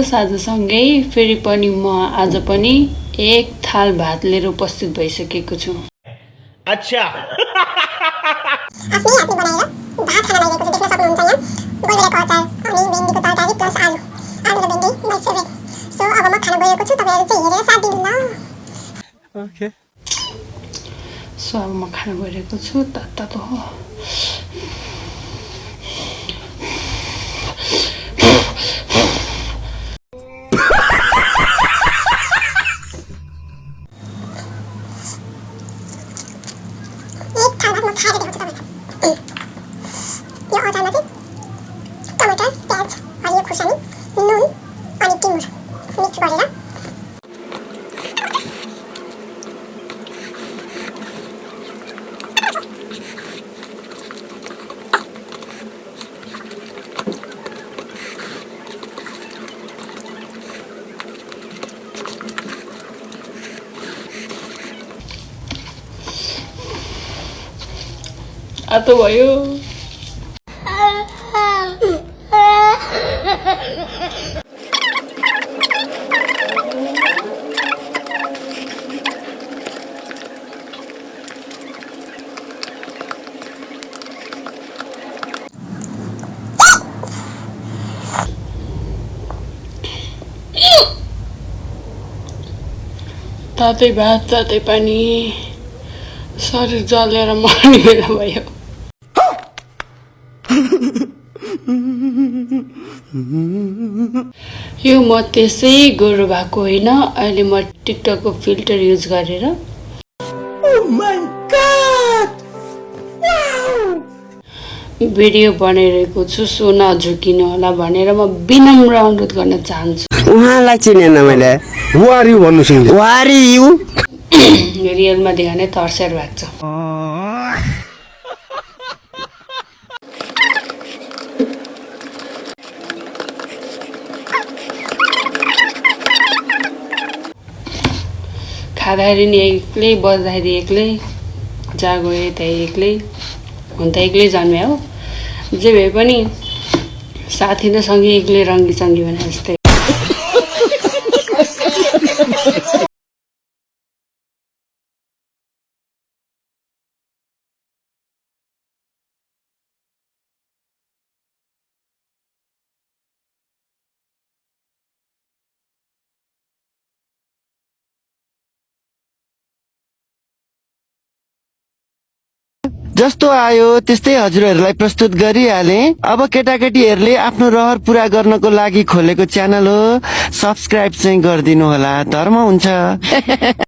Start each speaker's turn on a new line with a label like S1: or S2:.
S1: साझासँगै फेरि पनि म आज पनि एक थाल भात लिएर उपस्थित भइसकेको छु।
S2: अच्छा
S3: आफ्नै हातले बनाएर भात खाना लगाएको छु, देख्न सक्नुहुन्छ यहाँ। गोलभेडाको अचार अनि भिन्डीको तरकारी प्लस आलु र भिन्डी माई फेभरेट। सो अब म खाना गएको छु, तपाईहरु चाहिँ हेरेर साथ दिनु ल।
S2: ओके
S1: सो अब म खाना गइरहेको छु। तातो हो।
S3: एक थाल भात म खाएर देखाउँछु तपाईलाई। यो अचारमा चाहिँ टमाटर, प्याज, हरियो खुर्सानी, नुन अनि टिमुर मिक्स गरेर
S1: आतो भयो। तातै भात तातै पानी शरीर जलेर मर्ने बेला भयो। यो म त्यसै गोरो भएको होइन, अहिले म टिकटकको फिल्टर युज गरेर भिडियो बनाइरहेको छु। सो नझुकिनु होला भनेर म विनम्र अनुरोध गर्न चाहन्छु।
S4: उहाँलाई चिनेन मैले।
S2: हु आर यु भन्नु सिंहले।
S4: Who are you?
S1: रियलमा देखाउने तर्सेर भएको छ। खाँदाखेरि नि एक्लै, बस्दाखेरि एक्लै, जहाँ गयो त्यही एक्लै, हुन त एक्लै जन्मे हो। जे भए पनि साथी र सँगै एक्लै रङ्गी चङ्गी भने जस्तै।
S4: जस्तो आयो त्यस्तै हजुरहरूलाई प्रस्तुत गरिहाले। अब केटाकेटीहरूले आफ्नो रहर पूरा गर्नको लागि खोलेको च्यानल हो, सब्स्क्राइब चाहिँ गरिदिनु होला, धर्म हुन्छ।